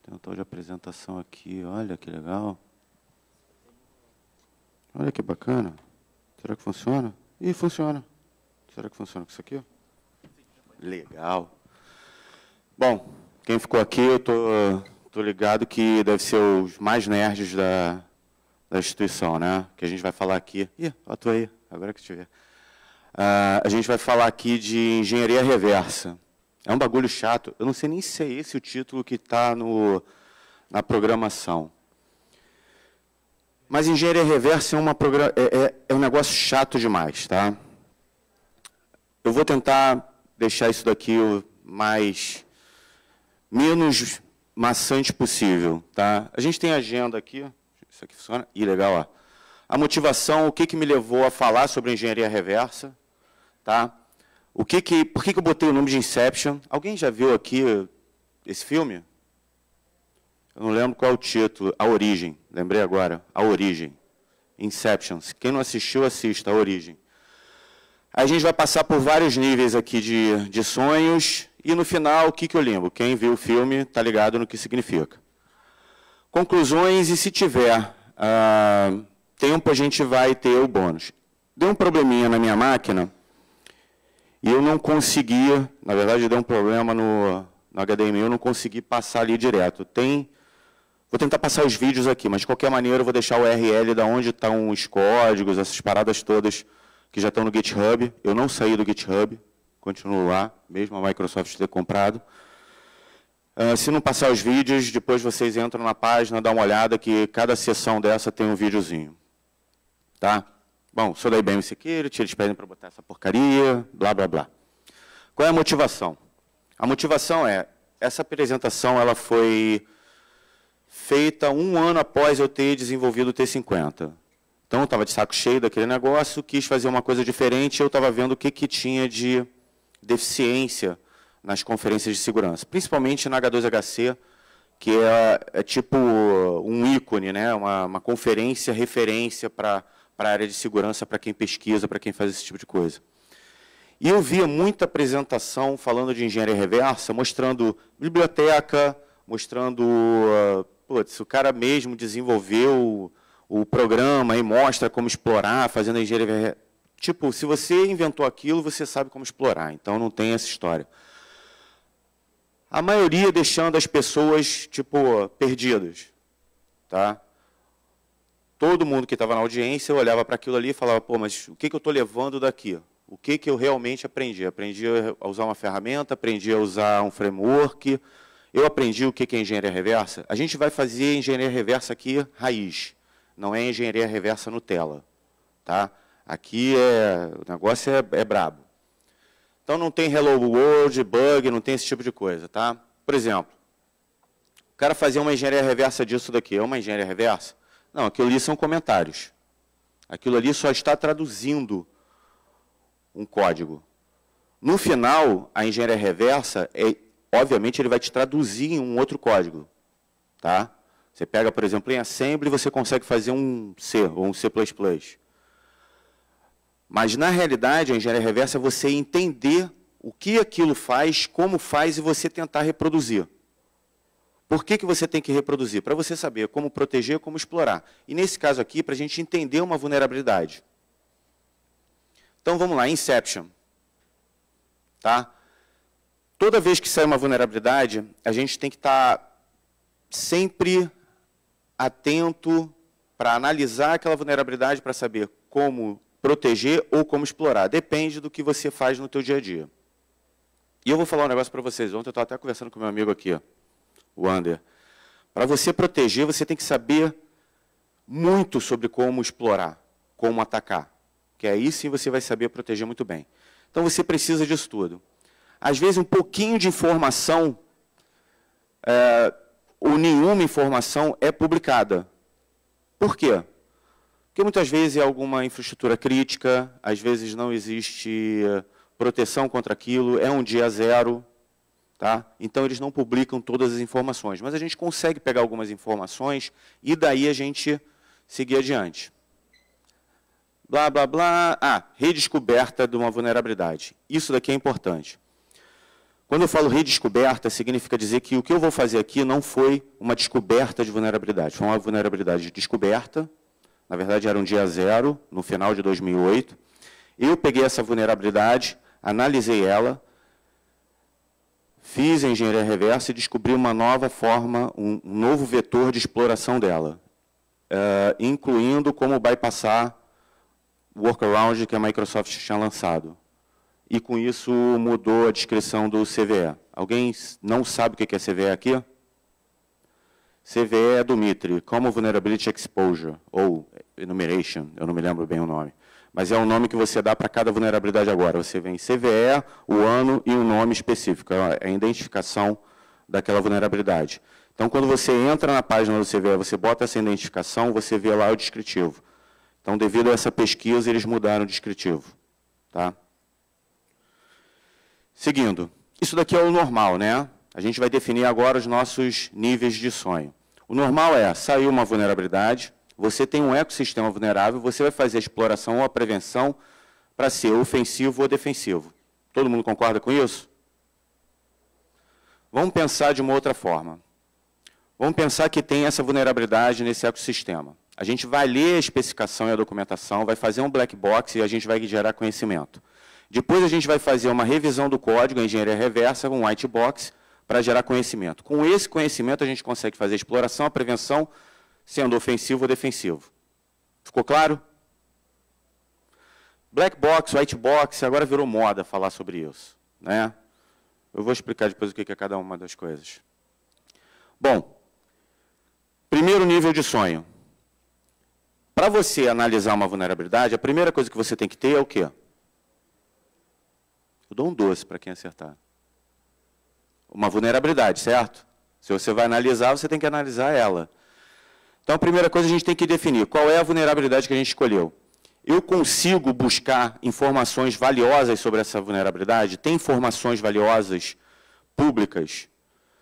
Tem um tal de apresentação aqui, olha que legal. Olha que bacana. Será que funciona? Ih, funciona. Será que funciona com isso aqui? Legal. Bom, quem ficou aqui, eu tô ligado que deve ser os mais nerds da instituição, né? Que a gente vai falar aqui. Ih, ó, tô aí, agora que te ver. A gente vai falar aqui de engenharia reversa. É um bagulho chato. Eu não sei nem se é esse o título que está na programação. Mas engenharia reversa é um negócio chato demais, tá? Eu vou tentar deixar isso daqui o menos maçante possível, tá? A gente tem agenda aqui. Isso aqui funciona? Ih, legal, ó. A motivação, o que me levou a falar sobre engenharia reversa, tá? Por que eu botei o nome de Inception? Alguém já viu aqui esse filme? Eu não lembro qual é o título. A Origem. Lembrei agora. A Origem. Inception. Quem não assistiu, assista. A Origem. A gente vai passar por vários níveis aqui de sonhos. E, no final, o que eu lembro? Quem viu o filme está ligado no que significa. Conclusões, e se tiver tempo, a gente vai ter o bônus. Deu um probleminha na minha máquina. E eu não conseguia, na verdade, deu um problema no HDMI, eu não consegui passar ali direto. Vou tentar passar os vídeos aqui, mas de qualquer maneira eu vou deixar o URL da onde estão os códigos, essas paradas todas que já estão no GitHub. Eu não saí do GitHub, continuo lá, mesmo a Microsoft ter comprado. Se não passar os vídeos, depois vocês entram na página, dá uma olhada que cada sessão dessa tem um videozinho. Tá? Bom, sou da IBM Security, eles pedem para botar essa porcaria, blá, blá, blá. Qual é a motivação? A motivação é, essa apresentação ela foi feita 1 ano após eu ter desenvolvido o T50. Então, eu estava de saco cheio daquele negócio, quis fazer uma coisa diferente, eu estava vendo o que tinha de deficiência nas conferências de segurança, principalmente na H2HC, que é tipo um ícone, né? uma conferência referência para a área de segurança, para quem pesquisa, para quem faz esse tipo de coisa. E eu via muita apresentação falando de engenharia reversa, mostrando biblioteca, mostrando, putz, o cara mesmo desenvolveu o programa e mostra como explorar, fazendo a engenharia reversa. Tipo, se você inventou aquilo, você sabe como explorar, então não tem essa história. A maioria deixando as pessoas, tipo, perdidas, tá? Todo mundo que estava na audiência olhava para aquilo ali e falava, pô, mas o que eu estou levando daqui? O que eu realmente aprendi? Aprendi a usar uma ferramenta, aprendi a usar um framework, eu aprendi o que é engenharia reversa. A gente vai fazer engenharia reversa aqui raiz, não é engenharia reversa Nutella. Tá? Aqui o negócio é brabo. Então não tem hello world, bug, não tem esse tipo de coisa. Tá? Por exemplo, o cara fazia uma engenharia reversa disso daqui, é uma engenharia reversa? Não, aquilo ali são comentários. Aquilo ali só está traduzindo um código. No final, a engenharia reversa, obviamente, ele vai te traduzir em um outro código. Tá? Você pega, por exemplo, em Assembly, você consegue fazer um C ou um C++. Mas, na realidade, a engenharia reversa é você entender o que aquilo faz, como faz, e você tentar reproduzir. Por que você tem que reproduzir? Para você saber como proteger, como explorar. E, nesse caso aqui, para a gente entender uma vulnerabilidade. Então, vamos lá, Inception. Tá? Toda vez que sai uma vulnerabilidade, a gente tem que estar sempre atento para analisar aquela vulnerabilidade, para saber como proteger ou como explorar. Depende do que você faz no teu dia a dia. E eu vou falar um negócio para vocês. Ontem eu estava até conversando com meu amigo aqui, o Ander. Para você proteger, você tem que saber muito sobre como explorar, como atacar. Que aí sim você vai saber proteger muito bem. Então você precisa disso tudo. Às vezes um pouquinho de informação, ou nenhuma informação é publicada. Por quê? Porque muitas vezes é alguma infraestrutura crítica, às vezes não existe proteção contra aquilo, é um dia zero. Tá? Então, eles não publicam todas as informações, mas a gente consegue pegar algumas informações e daí a gente seguir adiante. Blá, blá, blá. Redescoberta de uma vulnerabilidade. Isso daqui é importante. Quando eu falo redescoberta, significa dizer que o que eu vou fazer aqui não foi uma descoberta de vulnerabilidade, foi uma vulnerabilidade descoberta, na verdade era um dia zero, no final de 2008. Eu peguei essa vulnerabilidade, analisei ela, fiz a engenharia reversa e descobri uma nova forma, um novo vetor de exploração dela, incluindo como bypassar o workaround que a Microsoft tinha lançado. E, com isso, mudou a descrição do CVE. Alguém não sabe o que é CVE aqui? CVE é do MITRE, Common Vulnerability Exposure, ou Enumeration, eu não me lembro bem o nome. Mas é o nome que você dá para cada vulnerabilidade agora. Você vem CVE, o ano e o nome específico. É a identificação daquela vulnerabilidade. Então, quando você entra na página do CVE, você bota essa identificação, você vê lá o descritivo. Então, devido a essa pesquisa, eles mudaram o descritivo. Tá? Seguindo, isso daqui é o normal, né? A gente vai definir agora os nossos níveis de sonho. O normal é, saiu uma vulnerabilidade, você tem um ecossistema vulnerável, você vai fazer a exploração ou a prevenção para ser ofensivo ou defensivo. Todo mundo concorda com isso? Vamos pensar de uma outra forma. Vamos pensar que tem essa vulnerabilidade nesse ecossistema. A gente vai ler a especificação e a documentação, vai fazer um black box e a gente vai gerar conhecimento. Depois a gente vai fazer uma revisão do código, a engenharia reversa, um white box, para gerar conhecimento. Com esse conhecimento a gente consegue fazer a exploração, a prevenção, sendo ofensivo ou defensivo. Ficou claro? Black box, white box, agora virou moda falar sobre isso, né? Eu vou explicar depois o que é cada uma das coisas. Bom, primeiro nível de sonho. Para você analisar uma vulnerabilidade, a primeira coisa que você tem que ter é o quê? Eu dou um doce para quem acertar. Uma vulnerabilidade, certo? Se você vai analisar, você tem que analisar ela. Então, a primeira coisa, a gente tem que definir qual é a vulnerabilidade que a gente escolheu. Eu consigo buscar informações valiosas sobre essa vulnerabilidade? Tem informações valiosas públicas?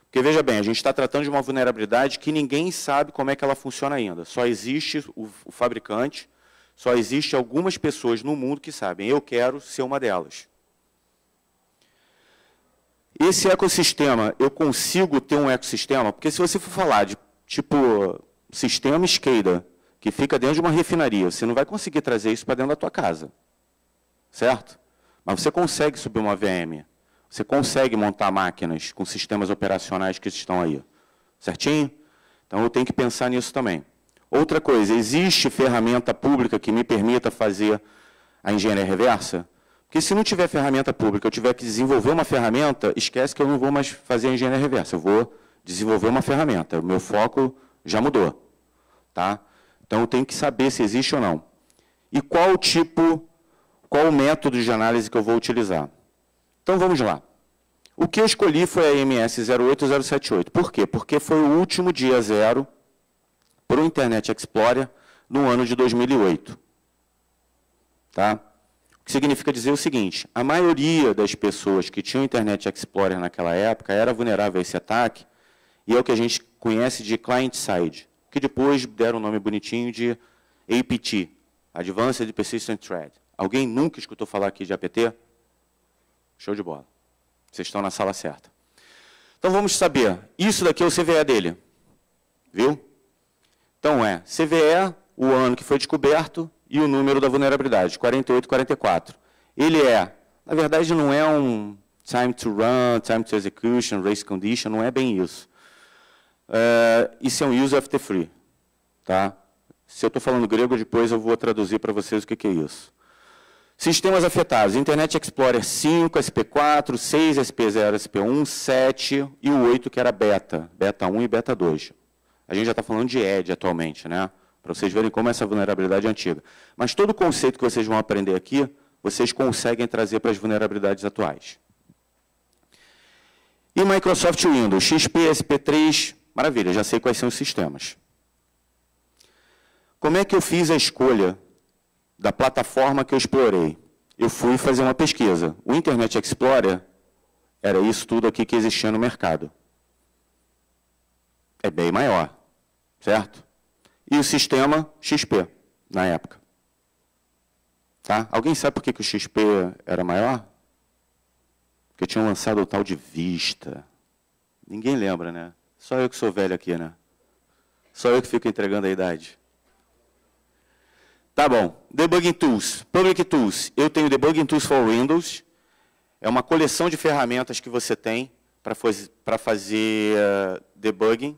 Porque, veja bem, a gente está tratando de uma vulnerabilidade que ninguém sabe como é que ela funciona ainda. Só existe o fabricante, só existe algumas pessoas no mundo que sabem. Eu quero ser uma delas. Esse ecossistema, eu consigo ter um ecossistema? Porque se você for falar de, tipo, sistema SCADA, que fica dentro de uma refinaria, você não vai conseguir trazer isso para dentro da tua casa. Certo? Mas você consegue subir uma VM. Você consegue montar máquinas com sistemas operacionais que estão aí. Certinho? Então, eu tenho que pensar nisso também. Outra coisa, existe ferramenta pública que me permita fazer a engenharia reversa? Porque se não tiver ferramenta pública, eu tiver que desenvolver uma ferramenta, esquece que eu não vou mais fazer a engenharia reversa. Eu vou desenvolver uma ferramenta. O meu foco já mudou. Tá? Então, eu tenho que saber se existe ou não. E qual o método de análise que eu vou utilizar? Então, vamos lá. O que eu escolhi foi a MS 08078. Por quê? Porque foi o último dia zero para o Internet Explorer no ano de 2008. Tá? O que significa dizer o seguinte, a maioria das pessoas que tinham Internet Explorer naquela época era vulnerável a esse ataque, e é o que a gente conhece de client-side, que depois deram um nome bonitinho de APT, Advanced Persistent Threat. Alguém nunca escutou falar aqui de APT? Show de bola. Vocês estão na sala certa. Então, vamos saber. Isso daqui é o CVE dele. Viu? Então, é CVE, o ano que foi descoberto e o número da vulnerabilidade, 4844. Ele na verdade, não é um time to run, time to execution, race condition, não é bem isso. Isso é um use of the free. Tá? Se eu estou falando grego, depois eu vou traduzir para vocês o que é isso. Sistemas afetados, Internet Explorer 5, SP4, 6, SP0, SP1, 7 e o 8, que era beta, beta 1 e beta 2. A gente já está falando de ED atualmente, né? Para vocês verem como essa vulnerabilidade é antiga. Mas todo o conceito que vocês vão aprender aqui, vocês conseguem trazer para as vulnerabilidades atuais. E Microsoft Windows, XP, SP3, maravilha, já sei quais são os sistemas. Como é que eu fiz a escolha da plataforma que eu explorei? Eu fui fazer uma pesquisa. O Internet Explorer era isso tudo aqui que existia no mercado. É bem maior, certo? E o sistema XP, na época. Tá? Alguém sabe por que o XP era maior? Porque tinham lançado o tal de Vista. Ninguém lembra, né? Só eu que sou velho aqui, né? Só eu que fico entregando a idade. Tá bom. Debugging Tools. Public Tools. Eu tenho Debugging Tools for Windows. É uma coleção de ferramentas que você tem para fazer debugging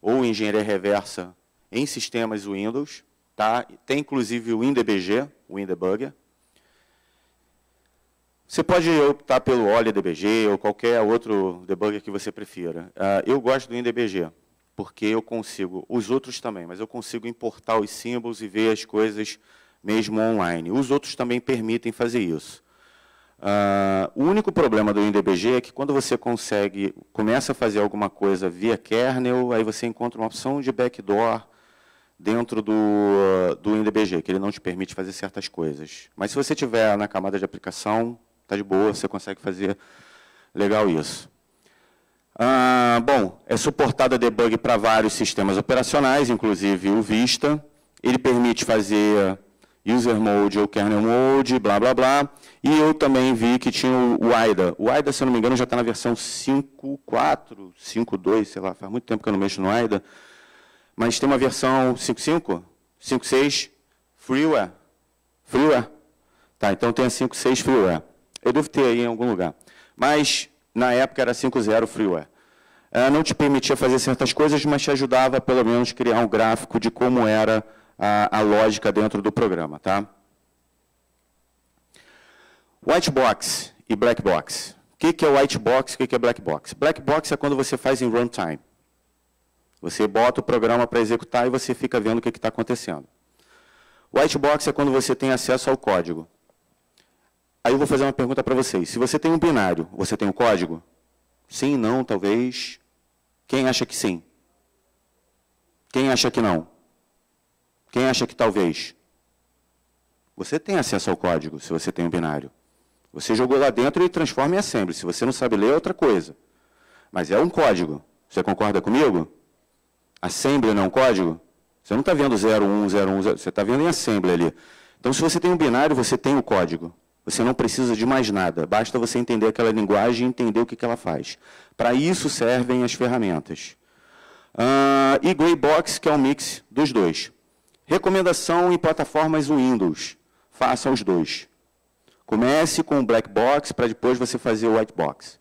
ou engenharia reversa em sistemas Windows. Tá? Tem, inclusive, o WinDBG, o WinDebugger. Você pode optar pelo OllyDBG ou qualquer outro debugger que você prefira. Eu gosto do WinDBG, porque eu consigo, os outros também, mas eu consigo importar os símbolos e ver as coisas mesmo online. Os outros também permitem fazer isso. O único problema do WinDBG é que quando você começa a fazer alguma coisa via kernel, aí você encontra uma opção de backdoor dentro do WinDBG, que ele não te permite fazer certas coisas. Mas se você tiver na camada de aplicação, está de boa, você consegue fazer legal isso. Bom, é suportado a debug para vários sistemas operacionais, inclusive o Vista. Ele permite fazer user mode ou kernel mode, blá, blá, blá. E eu também vi que tinha o AIDA. O AIDA, se eu não me engano, já está na versão 5.4, 5.2, sei lá, faz muito tempo que eu não mexo no AIDA. Mas tem uma versão 5.5, 5.6, freeware. Freeware? Tá, então tem a 5.6 freeware. Eu devo ter aí em algum lugar. Mas, na época, era 5.0 freeware. Não te permitia fazer certas coisas, mas te ajudava, pelo menos, a criar um gráfico de como era a lógica dentro do programa. Tá? White box e black box. O que é white box e o que é black box? Black box é quando você faz em runtime. Você bota o programa para executar e você fica vendo o que está acontecendo. White box é quando você tem acesso ao código. Aí eu vou fazer uma pergunta para vocês. Se você tem um binário, você tem o código? Sim, não, talvez. Quem acha que sim? Quem acha que não? Quem acha que talvez? Você tem acesso ao código, se você tem um binário. Você jogou lá dentro e transforma em assembly. Se você não sabe ler, é outra coisa. Mas é um código. Você concorda comigo? Assembly não é um código? Você não está vendo 0, 1, 0, 1, 0. Você está vendo em assembly ali. Então, se você tem um binário, você tem o código. Você não precisa de mais nada, basta você entender aquela linguagem e entender o que ela faz. Para isso servem as ferramentas. E Greybox, que é um mix dos dois. Recomendação em plataformas Windows. Faça os dois. Comece com o Black Box para depois você fazer o White Box.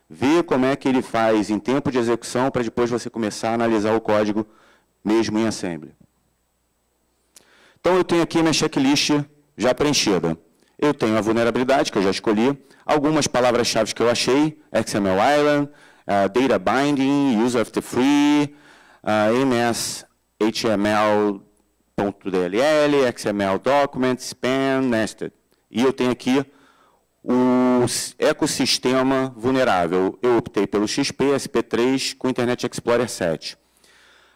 Vê como é que ele faz em tempo de execução para depois você começar a analisar o código mesmo em Assembly. Então eu tenho aqui minha checklist já preenchida. Eu tenho a vulnerabilidade, que eu já escolhi, algumas palavras-chave que eu achei, XML Island, Data Binding, User of the Free, MS, HTML.dll, XML Document, Span, Nested. E eu tenho aqui o ecossistema vulnerável. Eu optei pelo XP, SP3 com Internet Explorer 7.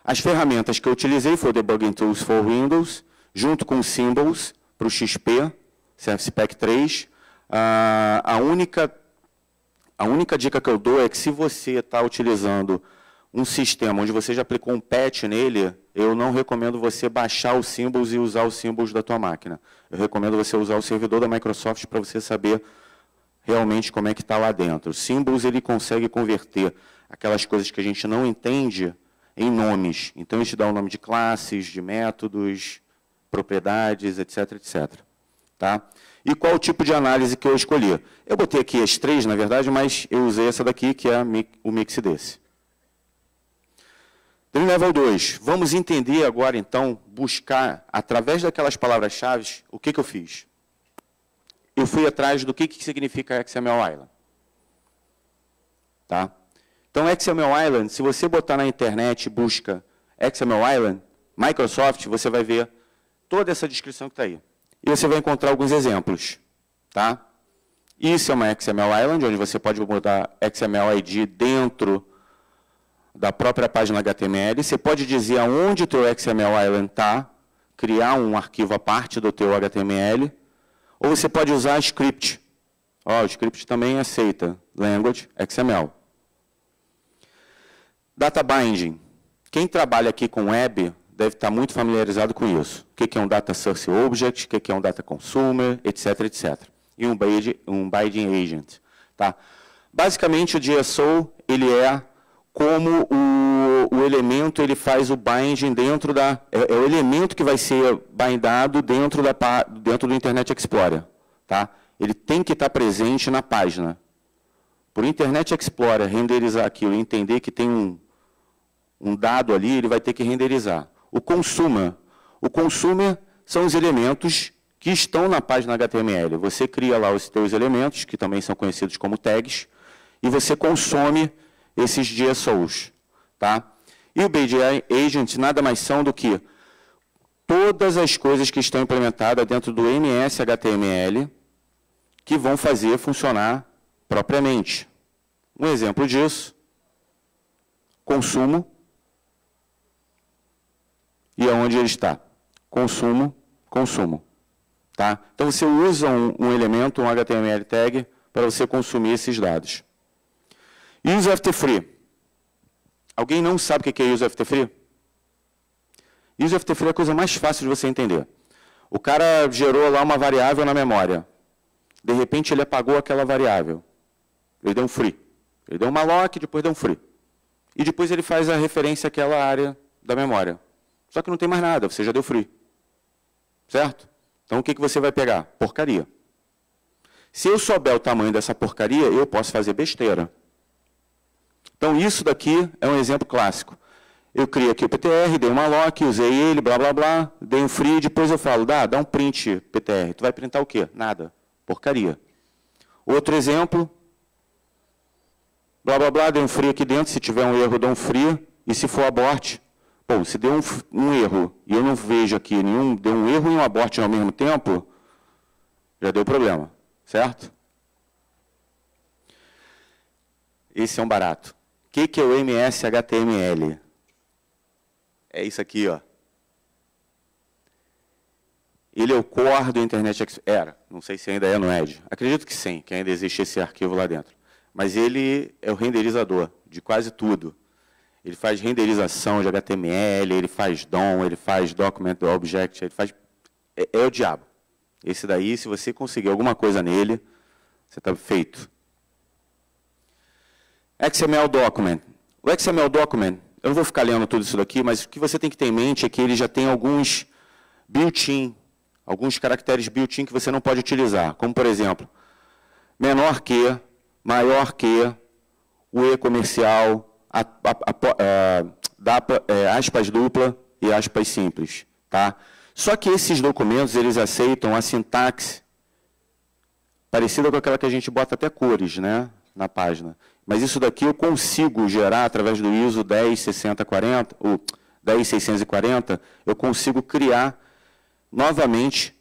As ferramentas que eu utilizei foram o Debugging Tools for Windows, junto com Symbols para o XP, CFSPEC 3. A única dica que eu dou é que se você está utilizando um sistema onde você já aplicou um patch nele, eu não recomendo você baixar o Symbols e usar o Symbols da tua máquina. Eu recomendo você usar o servidor da Microsoft para você saber realmente como é que está lá dentro. O Symbols ele consegue converter aquelas coisas que a gente não entende em nomes. Então, ele te dá o nome de classes, de métodos, propriedades, etc, etc. Tá? E qual o tipo de análise que eu escolhi? Eu botei aqui as três, na verdade, mas eu usei essa daqui, que é o mix desse. Dream Level 2. Vamos entender agora, então, buscar, através daquelas palavras-chave, o que eu fiz. Eu fui atrás do que significa XML Island. Tá? Então, XML Island, se você botar na internet e busca XML Island, Microsoft, você vai ver toda essa descrição que está aí. E você vai encontrar alguns exemplos. Tá? Isso é uma XML Island, onde você pode botar XML ID dentro da própria página HTML. Você pode dizer aonde o teu XML Island está, criar um arquivo à parte do teu HTML, ou você pode usar script. O script também aceita language XML. Data binding. Quem trabalha aqui com web deve estar muito familiarizado com isso. O que é um data source object, o que é um data consumer, etc, etc. E um binding agent. Tá? Basicamente, o JSON ele é como o elemento ele faz o binding dentro da... É o elemento que vai ser bindado dentro do Internet Explorer. Tá? Ele tem que estar presente na página. Por Internet Explorer renderizar aquilo e entender que tem um dado ali, ele vai ter que renderizar. O consumer são os elementos que estão na página HTML. Você cria lá os seus elementos, que também são conhecidos como tags, e você consome esses JSONs. Tá? E o Base Agent nada mais são do que todas as coisas que estão implementadas dentro do MS HTML que vão fazer funcionar propriamente. Um exemplo disso, consumo, e aonde ele está? Consumo, consumo. Tá? Então, você usa um elemento, um HTML tag, para você consumir esses dados. Use after free. Alguém não sabe o que é use after free? Use after free é a coisa mais fácil de você entender. O cara gerou lá uma variável na memória. De repente, ele apagou aquela variável. Ele deu um free. Ele deu um malloc, depois deu um free. E depois ele faz a referência àquela área da memória. Só que não tem mais nada, você já deu free. Certo? Então, o que você vai pegar? Porcaria. Se eu souber o tamanho dessa porcaria, eu posso fazer besteira. Então, isso daqui é um exemplo clássico. Eu criei aqui o PTR, dei um malloc, usei ele, blá, blá, blá, dei um free, depois eu falo, dá um print PTR. Tu vai printar o quê? Nada. Porcaria. Outro exemplo, blá, blá, blá, dei um free aqui dentro, se tiver um erro, dou um free, e se for abort, pô, se deu um erro, e eu não vejo aqui deu um erro e um abort ao mesmo tempo, já deu problema, certo? Esse é um barato. O que é o MS HTML? É isso aqui, ó. Ele é o core do Internet Explorer. Não sei se ainda é no Edge. Acredito que sim, que ainda existe esse arquivo lá dentro. Mas ele é o renderizador de quase tudo. Ele faz renderização de HTML, ele faz DOM, ele faz Document Object, ele faz... É o diabo. Esse daí, se você conseguir alguma coisa nele, você está feito. XML Document. O XML Document, eu não vou ficar lendo tudo isso daqui, mas o que você tem que ter em mente é que ele já tem alguns built-in, alguns caracteres built-in que você não pode utilizar. Como, por exemplo, menor que, maior que, o E comercial, aspas dupla e aspas simples. Tá? Só que esses documentos, eles aceitam a sintaxe parecida com aquela que a gente bota até cores, né, na página. Mas isso daqui eu consigo gerar, através do ISO 10640, ou 10640, eu consigo criar novamente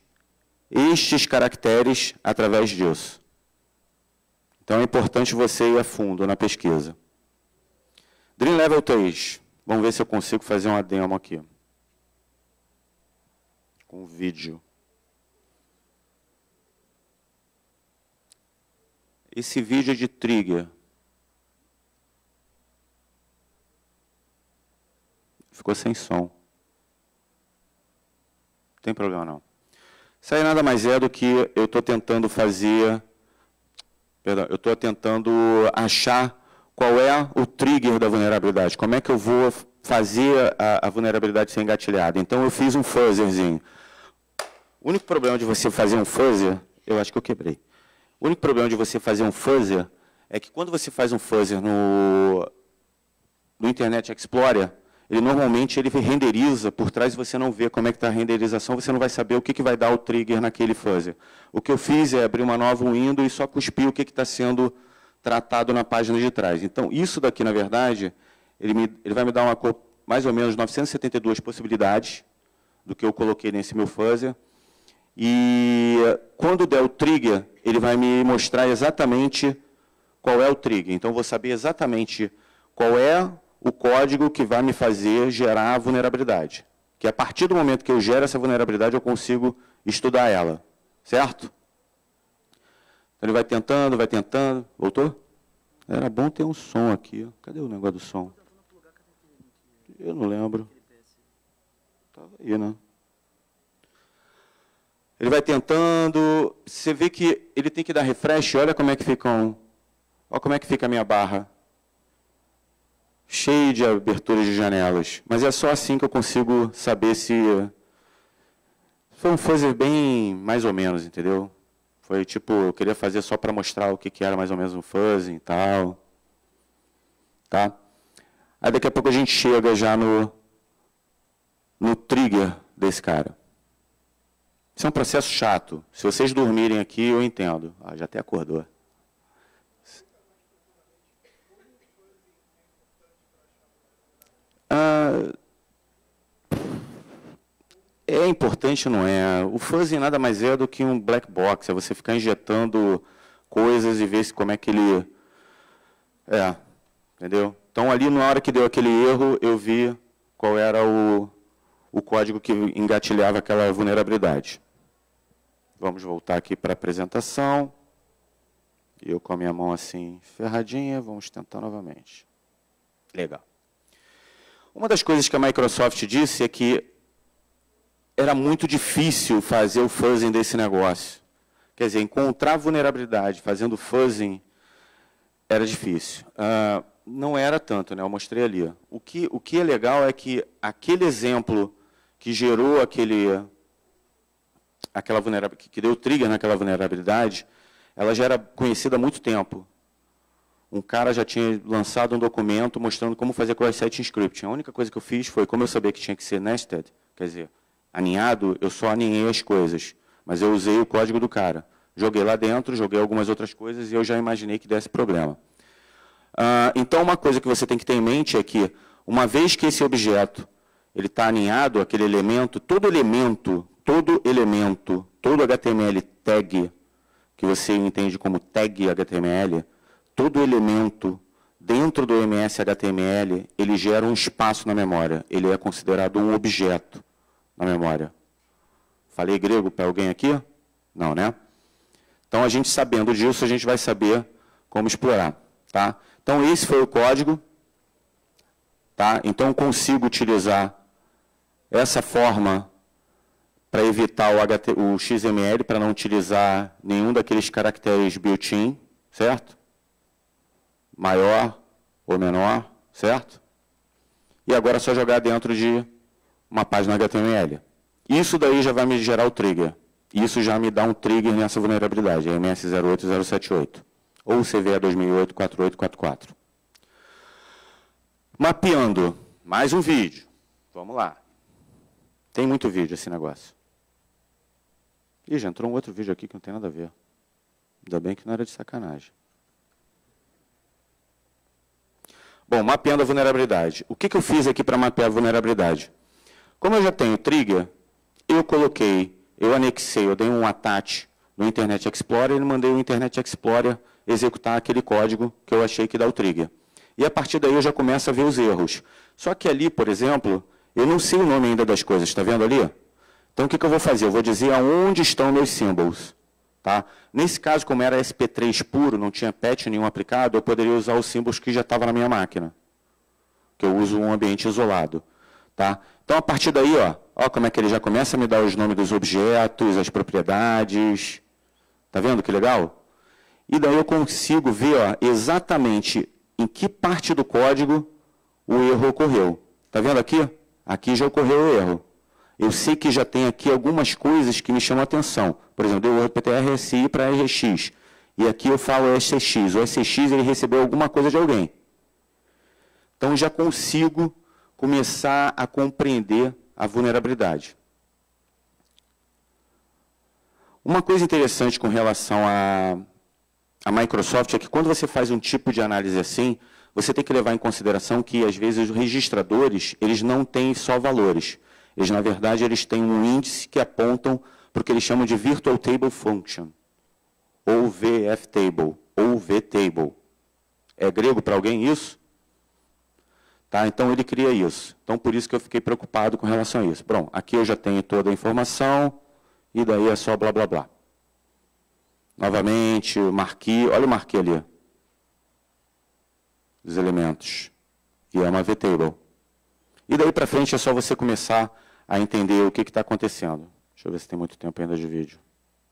estes caracteres através disso. Então é importante você ir a fundo na pesquisa. Dream Level 3. Vamos ver se eu consigo fazer uma demo aqui. Com vídeo. Esse vídeo é de trigger. Ficou sem som. Não tem problema não. Isso aí nada mais é do que eu estou tentando fazer... Perdão, eu estou tentando achar qual é o trigger da vulnerabilidade. Como é que eu vou fazer a vulnerabilidade ser engatilhada? Então, eu fiz um fuzzerzinho. O único problema de você fazer um fuzzer... Eu acho que eu quebrei. O único problema de você fazer um fuzzer é que quando você faz um fuzzer no Internet Explorer, ele normalmente renderiza por trás e você não vê como é que está a renderização, você não vai saber o que vai dar o trigger naquele fuzzer. O que eu fiz é abrir uma nova window e só cuspir o que está sendo tratado na página de trás. Então, isso daqui, na verdade, ele vai me dar mais ou menos 972 possibilidades do que eu coloquei nesse meu fuzzer. E quando der o trigger, ele vai me mostrar exatamente qual é o trigger. Então, eu vou saber exatamente qual é o código que vai me fazer gerar a vulnerabilidade. Que a partir do momento que eu gero essa vulnerabilidade, eu consigo estudar ela. Certo? Então, ele vai tentando, vai tentando. Voltou? Era bom ter um som aqui. Cadê o negócio do som? Eu não lembro. Estava aí, né? Ele vai tentando. Você vê que ele tem que dar refresh. Olha como é que ficam Olha como é que fica a minha barra. Cheio de aberturas de janelas. Mas é só assim que eu consigo saber se... Foi um fuzzy bem mais ou menos, entendeu? Foi tipo, eu queria fazer só para mostrar o que era mais ou menos um fuzzy e tal. Tá? Aí daqui a pouco a gente chega já no trigger desse cara. Isso é um processo chato. Se vocês dormirem aqui, eu entendo. Ah, já até acordou. É importante, não é? O fuzzy nada mais é do que um black box. É você ficar injetando coisas e ver se como é que ele... entendeu? Então, ali, na hora que deu aquele erro, eu vi qual era o código que engatilhava aquela vulnerabilidade. Vamos voltar aqui para a apresentação. Eu com a minha mão assim, ferradinha, vamos tentar novamente. Legal. Uma das coisas que a Microsoft disse é que era muito difícil fazer o fuzzing desse negócio. Quer dizer, encontrar vulnerabilidade fazendo fuzzing era difícil. Não era tanto, né? Eu mostrei ali. O que é legal é que aquele exemplo que gerou aquela vulnerabilidade, que deu trigger naquela vulnerabilidade, ela já era conhecida há muito tempo. Um cara já tinha lançado um documento mostrando como fazer cross-site scripting. A única coisa que eu fiz foi, como eu sabia que tinha que ser nested, quer dizer, aninhado, eu só aninhei as coisas. Mas eu usei o código do cara. Joguei lá dentro, joguei algumas outras coisas e eu já imaginei que desse problema. Então, uma coisa que você tem que ter em mente é que, uma vez que esse objeto ele está aninhado, aquele elemento, todo HTML tag, que você entende como tag HTML, todo elemento dentro do MS HTML, ele gera um espaço na memória. Ele é considerado um objeto na memória. Falei grego para alguém aqui? Não, né? Então, a gente sabendo disso, a gente vai saber como explorar. Tá? Então, esse foi o código. Tá? Então, eu consigo utilizar essa forma para evitar o XML, para não utilizar nenhum daqueles caracteres built-in, certo? Maior ou menor, certo? E agora é só jogar dentro de uma página HTML. Isso daí já vai me gerar o trigger. Isso já me dá um trigger nessa vulnerabilidade, MS08078. Ou CVE 2008-4844. Mapeando. Mais um vídeo. Vamos lá. Tem muito vídeo esse negócio. Ih, já entrou um outro vídeo aqui que não tem nada a ver. Ainda bem que não era de sacanagem. Bom, mapeando a vulnerabilidade. O que eu fiz aqui para mapear a vulnerabilidade? Como eu já tenho trigger, eu anexei, eu dei um attach no Internet Explorer e mandei o Internet Explorer executar aquele código que eu achei que dá o trigger. E a partir daí eu já começo a ver os erros. Só que ali, por exemplo, eu não sei o nome ainda das coisas, está vendo ali? Então o que eu vou fazer? Eu vou dizer aonde estão meus symbols. Tá? Nesse caso, como era SP3 puro, não tinha patch nenhum aplicado, eu poderia usar os símbolos que já estavam na minha máquina. Que eu uso um ambiente isolado. Tá? Então, a partir daí, ó como é que ele já começa a me dar os nomes dos objetos, as propriedades. Está vendo que legal? E daí eu consigo ver exatamente em que parte do código o erro ocorreu. Está vendo aqui? Aqui já ocorreu o erro. Eu sei que já tem aqui algumas coisas que me chamam a atenção. Por exemplo, deu o PTR-SI para RX. E aqui eu falo SCX. O SCX ele recebeu alguma coisa de alguém. Então, já consigo começar a compreender a vulnerabilidade. Uma coisa interessante com relação à Microsoft é que quando você faz um tipo de análise assim, você tem que levar em consideração que, às vezes, os registradores eles não têm só valores. Eles, na verdade, eles têm um índice que apontam para o que eles chamam de Virtual Table Function, ou VF-Table, ou V-Table. É grego para alguém isso? Tá, então, ele cria isso. Então, por isso que eu fiquei preocupado com relação a isso. Bom, aqui eu já tenho toda a informação, e daí é só blá, blá, blá. Novamente, o marquee, olha o marquee ali. Os elementos. E é uma V-Table. E daí para frente é só você começar a entender o que está acontecendo. Deixa eu ver se tem muito tempo ainda de vídeo.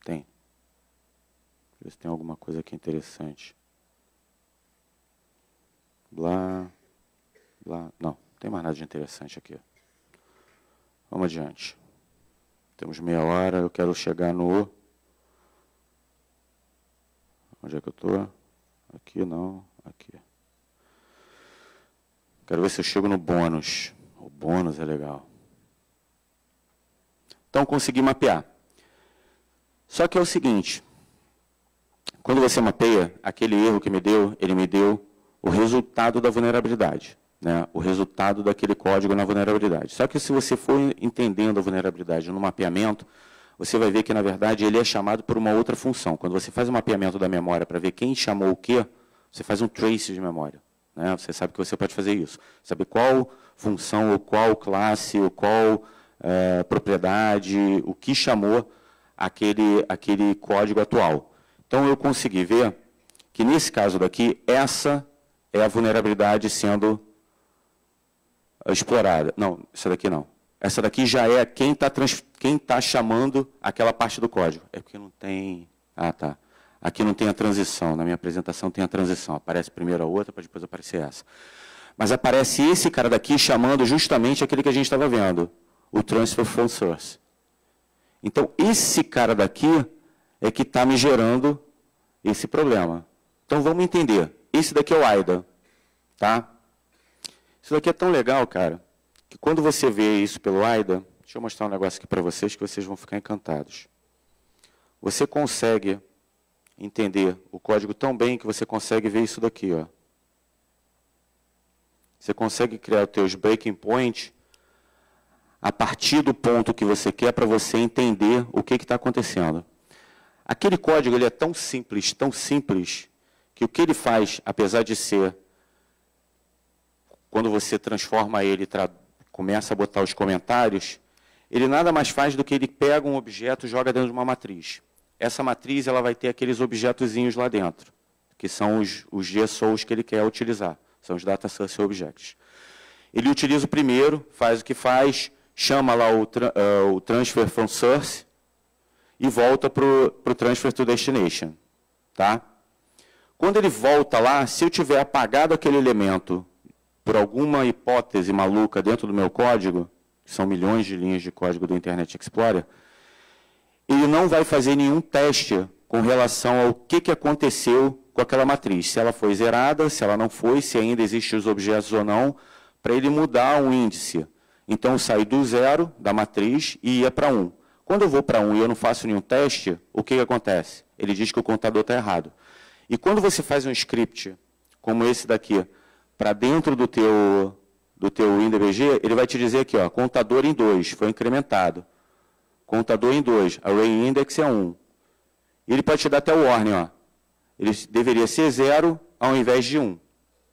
Tem. Deixa eu ver se tem alguma coisa aqui interessante. blá, blá. Não, não tem mais nada de interessante aqui. Vamos adiante. Temos meia hora, eu quero chegar no... Onde é que eu estou? Aqui não, aqui. Quero ver se eu chego no bônus. O bônus é legal. Então, consegui mapear. Só que é o seguinte, quando você mapeia, aquele erro que me deu, ele me deu o resultado da vulnerabilidade, né? O resultado daquele código na vulnerabilidade. Só que se você for entendendo a vulnerabilidade no mapeamento, você vai ver que, na verdade, ele é chamado por uma outra função. Quando você faz o mapeamento da memória para ver quem chamou o quê, você faz um trace de memória, né? Você sabe que você pode fazer isso. Saber qual função, ou qual classe, ou qual propriedade, o que chamou aquele código atual. Então, eu consegui ver que, nesse caso daqui, essa é a vulnerabilidade sendo explorada. Não, essa daqui não. Essa daqui já é quem tá chamando aquela parte do código. É porque não tem... Ah, tá. Aqui não tem a transição. Na minha apresentação tem a transição. Aparece primeiro a outra, para depois aparecer essa. Mas aparece esse cara daqui chamando justamente aquele que a gente estava vendo, o transfer from source. Então, esse cara daqui é que está me gerando esse problema. Então, vamos entender. Esse daqui é o AIDA. Tá? Isso daqui é tão legal, cara, que quando você vê isso pelo AIDA, deixa eu mostrar um negócio aqui para vocês que vocês vão ficar encantados. Você consegue entender o código tão bem que você consegue ver isso daqui, ó. Você consegue criar os teus breaking points a partir do ponto que você quer para você entender o que está acontecendo. Aquele código ele é tão simples, que o que ele faz, apesar de ser, quando você transforma ele, começa a botar os comentários, ele nada mais faz do que ele pega um objeto e joga dentro de uma matriz. Essa matriz ela vai ter aqueles objetozinhos lá dentro, que são os GSOs que ele quer utilizar, são os Data Source Objects. Ele utiliza o primeiro, faz o que faz, chama lá o Transfer from Source e volta para o Transfer to Destination. Tá? Quando ele volta lá, se eu tiver apagado aquele elemento por alguma hipótese maluca dentro do meu código, que são milhões de linhas de código do Internet Explorer, ele não vai fazer nenhum teste com relação ao que aconteceu com aquela matriz. Se ela foi zerada, se ela não foi, se ainda existem os objetos ou não, para ele mudar um índice. Então, eu saio do 0 da matriz e ia para 1. Quando eu vou para 1 e eu não faço nenhum teste, o que acontece? Ele diz que o contador está errado. E quando você faz um script, como esse daqui, para dentro do teu WinDBG, ele vai te dizer aqui, ó, contador em 2, foi incrementado. Contador em 2, array index é 1. E ele pode te dar até o warning, ó. Ele deveria ser 0 ao invés de 1.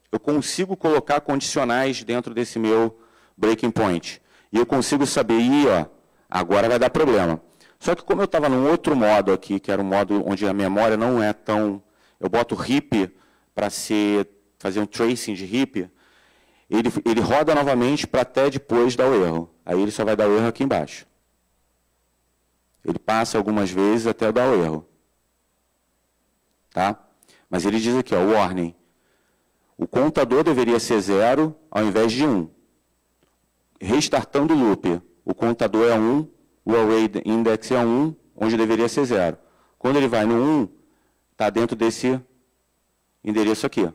Eu consigo colocar condicionais dentro desse meu breaking point. E eu consigo saber, ó, agora vai dar problema. Só que como eu estava num outro modo aqui, que era um modo onde a memória não é tão... Eu boto heap para fazer um tracing de heap, ele roda novamente para até depois dar o erro. Aí ele só vai dar o erro aqui embaixo. Ele passa algumas vezes até dar o erro. Tá? Mas ele diz aqui, ó, warning. O contador deveria ser 0 ao invés de 1. Restartando o loop, o contador é 1, o array index é 1, onde deveria ser 0. Quando ele vai no 1, está dentro desse endereço aqui.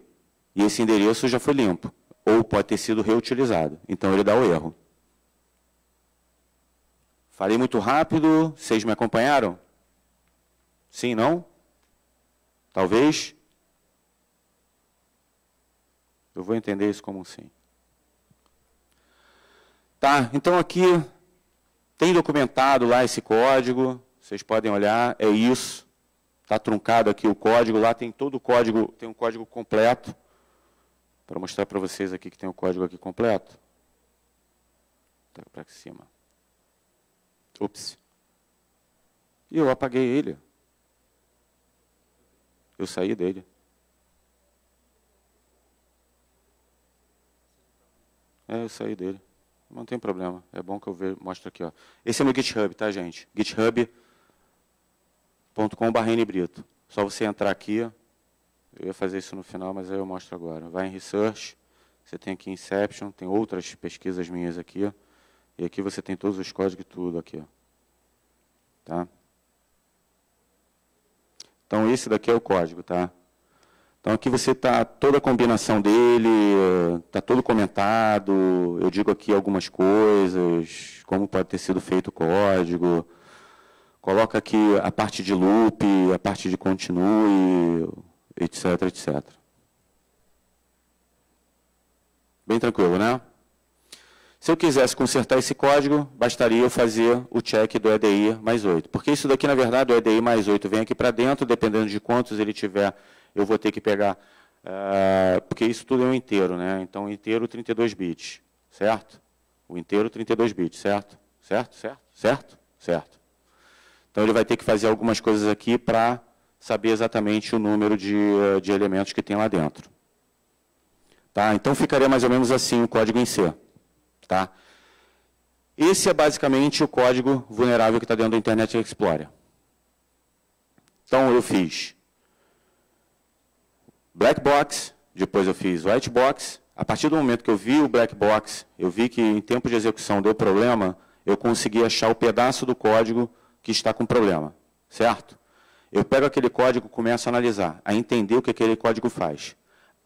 E esse endereço já foi limpo, ou pode ter sido reutilizado. Então, ele dá o erro. Falei muito rápido, vocês me acompanharam? Sim, não? Talvez? Eu vou entender isso como um sim. Tá, então aqui tem documentado lá esse código, vocês podem olhar, é isso. Está truncado aqui o código, lá tem todo o código, tem um código completo. Para mostrar para vocês aqui que tem o código aqui completo. Tá para cima. Ups. E eu apaguei ele. Eu saí dele. Eu saí dele. Não tem problema. É bom que eu mostro aqui. Ó. Esse é meu GitHub, tá, gente? github.com/nbrito. Só você entrar aqui. Eu ia fazer isso no final, mas aí eu mostro agora. Vai em Research. Você tem aqui Inception, tem outras pesquisas minhas aqui, ó. E aqui você tem todos os códigos e tudo aqui, ó. Tá? Então, esse daqui é o código, tá? Então, aqui você está toda a combinação dele, está todo comentado, eu digo aqui algumas coisas, como pode ter sido feito o código, coloca aqui a parte de loop, a parte de continue, etc, etc. Bem tranquilo, né? Se eu quisesse consertar esse código, bastaria eu fazer o check do EDI mais 8. Porque isso daqui, na verdade, o EDI mais 8 vem aqui para dentro, dependendo de quantos ele tiver, eu vou ter que pegar, porque isso tudo é um inteiro, né? Então, inteiro 32 bits, certo? O inteiro 32 bits, certo? Certo? Certo? Certo? Certo. Então, ele vai ter que fazer algumas coisas aqui para saber exatamente o número de elementos que tem lá dentro. Tá? Então, ficaria mais ou menos assim o código em C. Tá? Esse é basicamente o código vulnerável que está dentro do Internet Explorer. Então, eu fiz black box, depois eu fiz white box. A partir do momento que eu vi o black box, eu vi que em tempo de execução deu problema, eu consegui achar o pedaço do código que está com problema, certo? Eu pego aquele código e começo a analisar, a entender o que aquele código faz.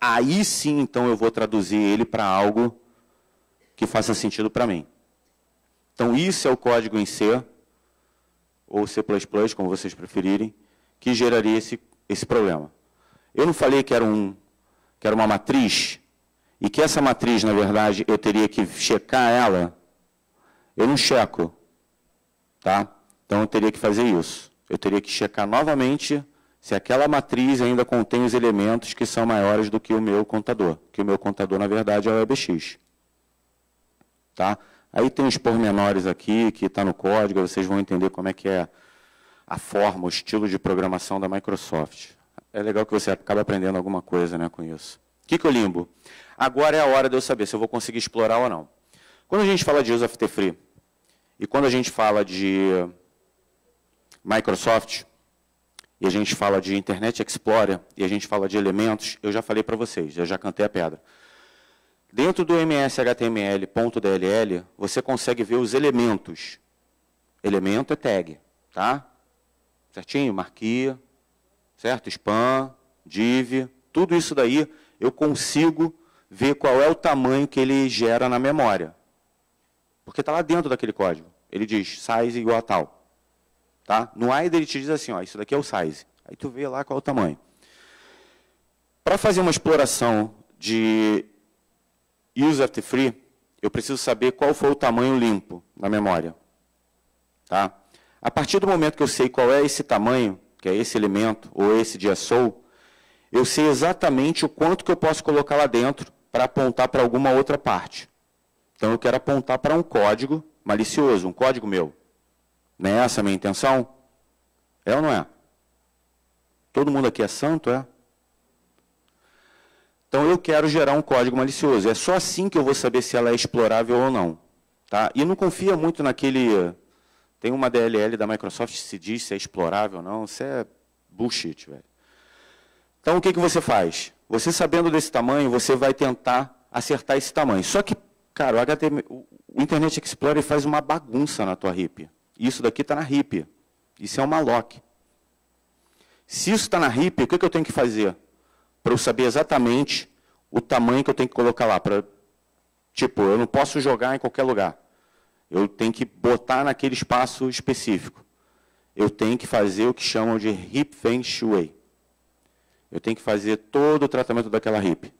Aí sim, então, eu vou traduzir ele para algo que faça sentido para mim. Então, isso é o código em C, ou C++, como vocês preferirem, que geraria esse problema. Eu não falei que era uma matriz, e que essa matriz, na verdade, eu teria que checar ela? Eu não checo. Tá? Então, eu teria que fazer isso. Eu teria que checar novamente se aquela matriz ainda contém os elementos que são maiores do que o meu contador. Que o meu contador, na verdade, é o EBX. Tá? Aí tem os pormenores aqui, que está no código, vocês vão entender como é que é a forma, o estilo de programação da Microsoft. É legal que você acaba aprendendo alguma coisa, né, com isso. O que eu limbo? Agora é a hora de eu saber se eu vou conseguir explorar ou não. Quando a gente fala de Use of the Free, e quando a gente fala de Microsoft, e a gente fala de Internet Explorer, e a gente fala de elementos, eu já falei para vocês, eu já cantei a pedra. Dentro do MS-HTML.dll, você consegue ver os elementos. Elemento é tag, tá? Certinho? Marquia, certo? Spam, div, tudo isso daí eu consigo ver qual é o tamanho que ele gera na memória. Porque está lá dentro daquele código. Ele diz size igual a tal. Tá? No IDE ele te diz assim, ó, isso daqui é o size. Aí tu vê lá qual é o tamanho. Para fazer uma exploração de Use of the Free, eu preciso saber qual foi o tamanho limpo na memória. Tá? A partir do momento que eu sei qual é esse tamanho, que é esse elemento, ou esse DSO, eu sei exatamente o quanto que eu posso colocar lá dentro para apontar para alguma outra parte. Então, eu quero apontar para um código malicioso, um código meu. Não é essa a minha intenção? É ou não é? Todo mundo aqui é santo, é? Então, eu quero gerar um código malicioso. É só assim que eu vou saber se ela é explorável ou não. Tá? E não confia muito naquele... Tem uma DLL da Microsoft que se diz se é explorável ou não. Isso é bullshit, velho. Então, o que você faz? Você, sabendo desse tamanho, você vai tentar acertar esse tamanho. Só que, cara, o Internet Explorer faz uma bagunça na tua RIP. Isso daqui está na RIP. Isso é uma lock. Se isso está na RIP, o que eu tenho que fazer? Para eu saber exatamente o tamanho que eu tenho que colocar lá. Tipo, eu não posso jogar em qualquer lugar. Eu tenho que botar naquele espaço específico. Eu tenho que fazer o que chamam de heap feng shui. Eu tenho que fazer todo o tratamento daquela heap.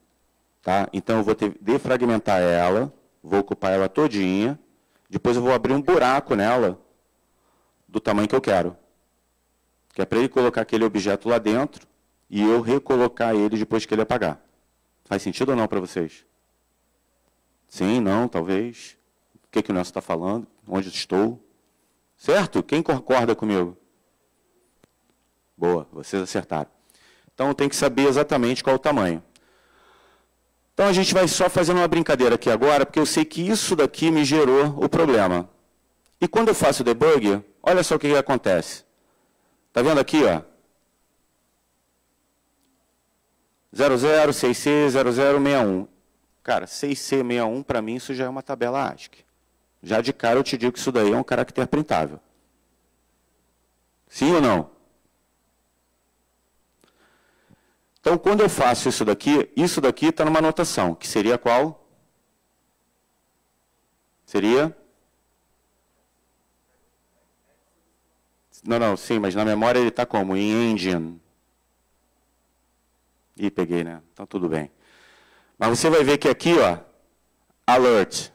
Tá? Então, eu vou defragmentar ela, vou ocupar ela todinha, depois eu vou abrir um buraco nela do tamanho que eu quero. Que é para ele colocar aquele objeto lá dentro, e eu recolocar ele depois que ele apagar. Faz sentido ou não para vocês? Sim, não, talvez. O que o Nelson está falando? Onde estou? Certo? Quem concorda comigo? Boa, vocês acertaram. Então, eu tenho que saber exatamente qual o tamanho. Então, a gente vai só fazendo uma brincadeira aqui agora, porque eu sei que isso daqui me gerou o problema. E quando eu faço o debug, olha só o que acontece. Está vendo aqui, ó? 00660061. Cara, 6C61, para mim, isso já é uma tabela ASCII. Já de cara eu te digo que isso daí é um caractere printável. Sim ou não? Então, quando eu faço isso daqui está numa notação, que seria qual? Seria? Não, sim, mas na memória ele está como? Em engine. Ih, peguei, né? Então, tudo bem. Mas você vai ver que aqui, ó, alert.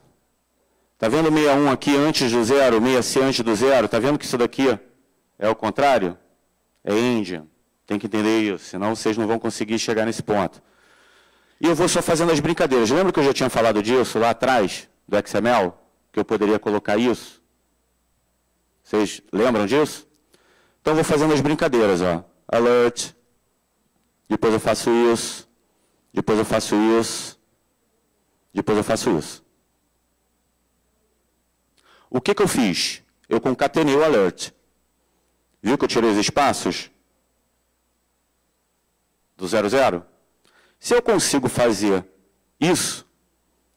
Está vendo 61 aqui antes do zero, 6C antes do zero? Está vendo que isso daqui é o contrário? É engine. Tem que entender isso, senão vocês não vão conseguir chegar nesse ponto. E eu vou só fazendo as brincadeiras. Lembra que eu já tinha falado disso lá atrás, do XML? Que eu poderia colocar isso? Vocês lembram disso? Então, eu vou fazendo as brincadeiras, ó. Alert. Depois eu faço isso. Depois eu faço isso. Depois eu faço isso. O que eu fiz? Eu concatenei o alert. Viu que eu tirei os espaços? Do 00? Se eu consigo fazer isso,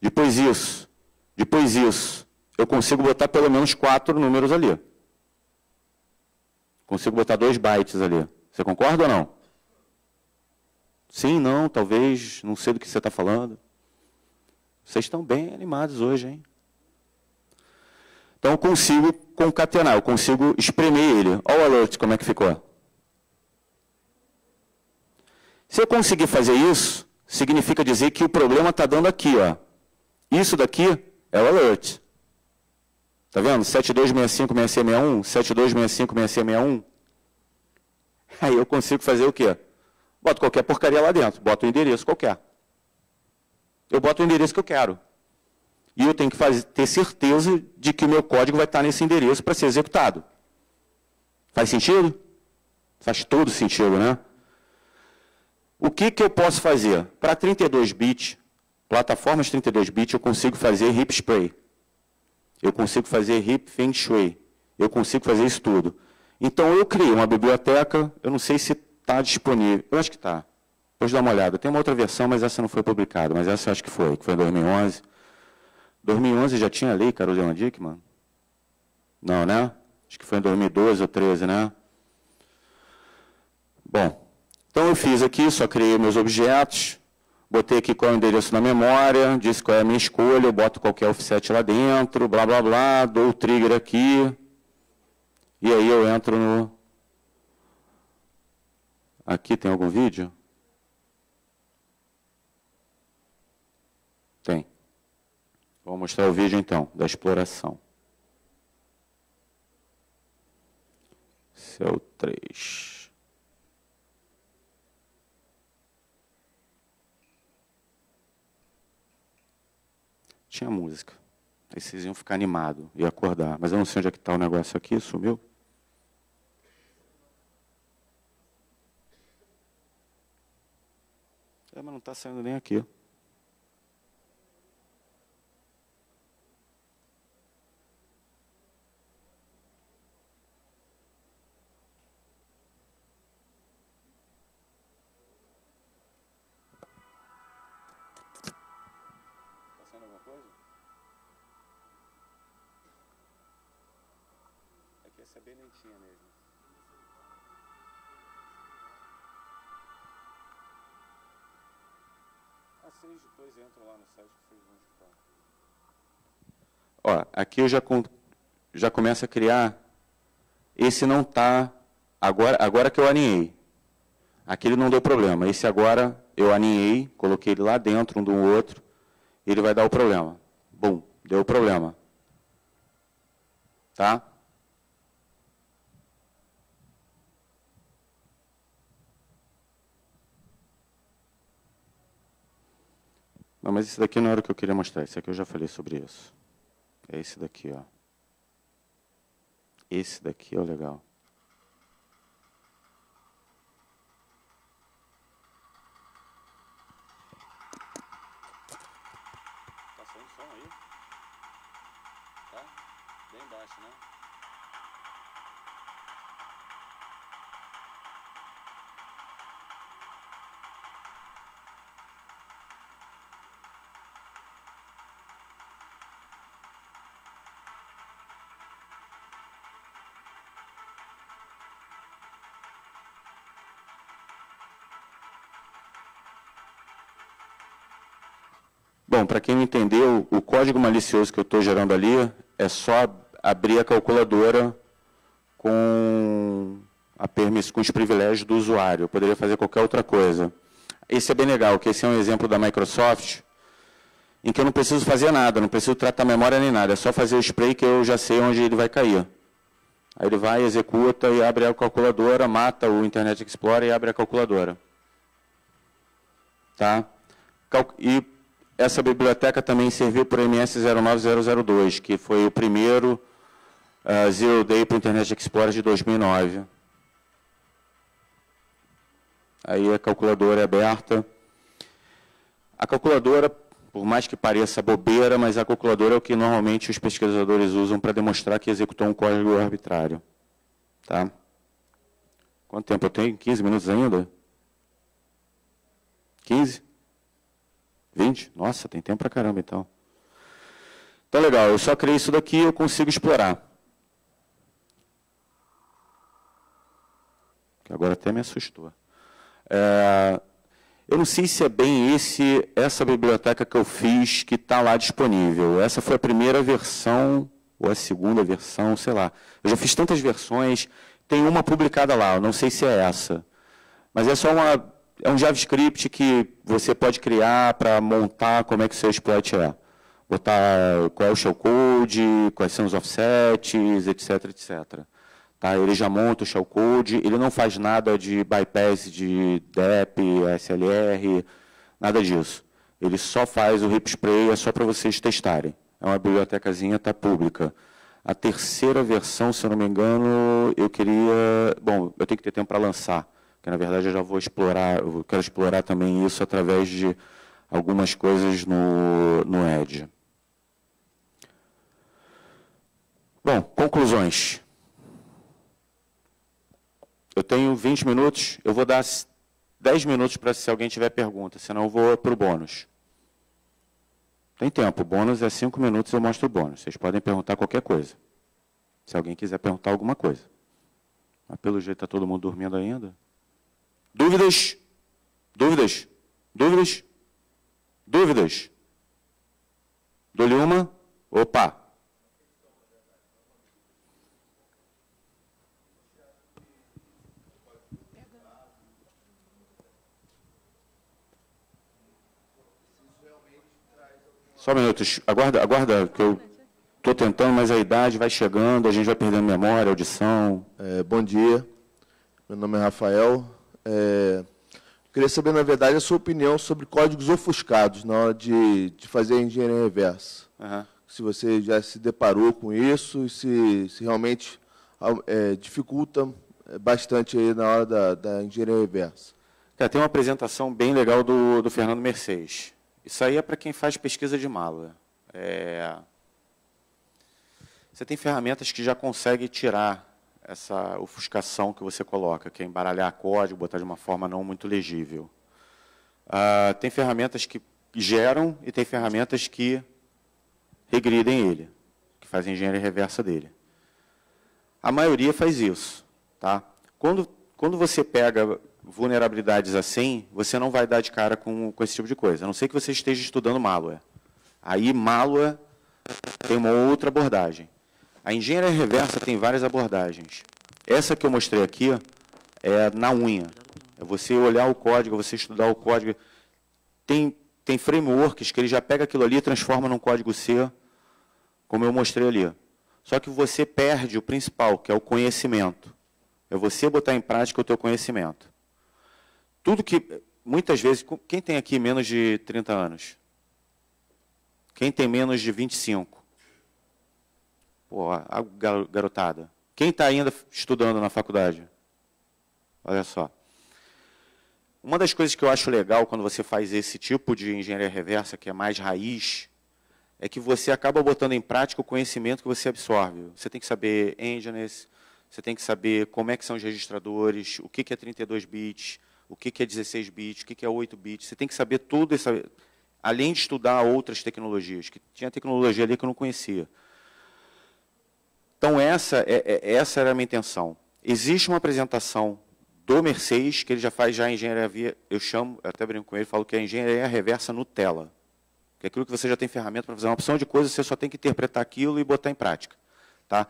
depois isso, depois isso, eu consigo botar pelo menos 4 números ali. Consigo botar 2 bytes ali. Você concorda ou não? Sim, não, talvez, não sei do que você está falando. Vocês estão bem animados hoje, hein? Então, eu consigo concatenar, eu consigo espremer ele. Olha o alert, como é que ficou. Se eu conseguir fazer isso, significa dizer que o problema está dando aqui, ó. Isso daqui é o alert. Está vendo? 72656661, 72656661. Aí eu consigo fazer o quê? Boto qualquer porcaria lá dentro, boto um endereço qualquer. Eu boto o endereço que eu quero. E eu tenho que ter certeza de que o meu código vai estar nesse endereço para ser executado. Faz sentido? Faz todo sentido, né? O que eu posso fazer? Para 32 bits, plataformas 32 bits, eu consigo fazer heap spray. Eu consigo fazer heap feng shui. Eu consigo fazer isso tudo. Então, eu criei uma biblioteca, eu não sei se está disponível. Eu acho que está. Depois dá uma olhada. Tem uma outra versão, mas essa não foi publicada. Mas essa eu acho que foi em 2011. 2011 já tinha lei, Carolina Dickmann? Não, né? Acho que foi em 2012 ou 2013, né? Bom, então eu fiz aqui, só criei meus objetos, botei aqui qual é o endereço na memória, disse qual é a minha escolha, eu boto qualquer offset lá dentro, blá, blá, blá, dou o trigger aqui, e aí eu entro no... Aqui tem algum vídeo? Tem. Vou mostrar o vídeo, então, da exploração. Esse é o 3. Tinha música. Aí vocês iam ficar animados e acordar. Mas eu não sei onde é que está o negócio aqui, sumiu. Mas não está saindo nem aqui. Essa é bem lentinha mesmo. Vocês depois entram lá no site que vocês vão escutar. Ó, aqui eu já começo a criar. Esse não está... Agora que eu aninhei. Aquele não deu problema. Esse agora eu aninhei, coloquei ele lá dentro um do outro, ele vai dar o problema. Bum, deu o problema. Tá? Não, mas esse daqui não era o que eu queria mostrar. Esse aqui eu já falei sobre isso. É esse daqui, ó. Esse daqui é o legal. Tá saindo som aí? Tá? Bem baixo, né? Bom, para quem não entendeu, o código malicioso que eu estou gerando ali é só abrir a calculadora com com os privilégios do usuário. Eu poderia fazer qualquer outra coisa. Esse é bem legal, que esse é um exemplo da Microsoft, em que eu não preciso fazer nada, não preciso tratar memória nem nada, é só fazer o spray que eu já sei onde ele vai cair. Aí ele vai, executa e abre a calculadora, mata o Internet Explorer e abre a calculadora. Tá? E essa biblioteca também serviu para o MS09002, que foi o primeiro Zero Day para o Internet Explorer de 2009. Aí a calculadora é aberta. A calculadora, por mais que pareça bobeira, mas a calculadora é o que normalmente os pesquisadores usam para demonstrar que executou um código arbitrário. Tá? Quanto tempo eu tenho? 15 minutos ainda? 15? 20? Nossa, tem tempo pra caramba, então. Então, legal. Eu só criei isso daqui e eu consigo explorar. Que agora até me assustou. Eu não sei se é bem essa biblioteca que eu fiz que está lá disponível. Essa foi a primeira versão, ou a segunda versão, sei lá. Eu já fiz tantas versões, tem uma publicada lá, eu não sei se é essa. Mas é só um JavaScript que você pode criar para montar como é que o seu exploit é. Botar qual é o shellcode, quais são os offsets, etc, etc. Tá? Ele já monta o shellcode, ele não faz nada de bypass de DEP, SLR, nada disso. Ele só faz o hip spray, é só para vocês testarem. É uma bibliotecazinha, está pública. A terceira versão, se eu não me engano, eu queria... Bom, eu tenho que ter tempo para lançar, porque na verdade eu já vou explorar, eu quero explorar também isso através de algumas coisas no Edge. Bom, conclusões. Eu tenho 20 minutos, eu vou dar 10 minutos para se alguém tiver pergunta, senão eu vou para o bônus. Tem tempo, o bônus é 5 minutos, eu mostro o bônus. Vocês podem perguntar qualquer coisa, se alguém quiser perguntar alguma coisa. Mas pelo jeito está todo mundo dormindo ainda. Dúvidas? Dúvidas? Dúvidas? Dúvidas? Dou-lhe uma? Opa! Só um minuto, aguarda que eu estou tentando, mas a idade vai chegando, a gente vai perdendo memória, audição. Bom dia, meu nome é Rafael. Queria saber, na verdade, a sua opinião sobre códigos ofuscados na hora de fazer a engenharia reversa. Uhum. Se você já se deparou com isso e se realmente dificulta bastante aí na hora da engenharia reversa. Cara, tem uma apresentação bem legal do Fernando Mercedes. Isso aí é para quem faz pesquisa de malware. Você tem ferramentas que já conseguem tirar essa ofuscação que você coloca, que é embaralhar código, botar de uma forma não muito legível. Tem ferramentas que geram e tem ferramentas que regridem ele, que fazem engenharia reversa dele. A maioria faz isso. Tá? Quando você pega vulnerabilidades assim, você não vai dar de cara com esse tipo de coisa, a não ser que você esteja estudando malware. Aí, malware tem uma outra abordagem. A engenharia reversa tem várias abordagens. Essa que eu mostrei aqui é na unha. É você olhar o código, você estudar o código. Tem frameworks que ele já pega aquilo ali e transforma num código C, como eu mostrei ali. Só que você perde o principal, que é o conhecimento. É você botar em prática o teu conhecimento. Tudo que, muitas vezes, quem tem aqui menos de 30 anos? Quem tem menos de 25? Pô, a garotada. Quem está ainda estudando na faculdade? Olha só. Uma das coisas que eu acho legal quando você faz esse tipo de engenharia reversa, que é mais raiz, é que você acaba botando em prática o conhecimento que você absorve. Você tem que saber engines, você tem que saber como é que são os registradores, o que é 32 bits, o que é 16 bits, o que é 8 bits. Você tem que saber tudo, além de estudar outras tecnologias, que tinha tecnologia ali que eu não conhecia. Então, essa era a minha intenção. Existe uma apresentação do Mercedes, que ele já faz já engenharia, eu até brinco com ele, falo que é engenharia reversa Nutella. que é aquilo que você já tem ferramenta para fazer uma opção de coisas, você só tem que interpretar aquilo e botar em prática. Tá?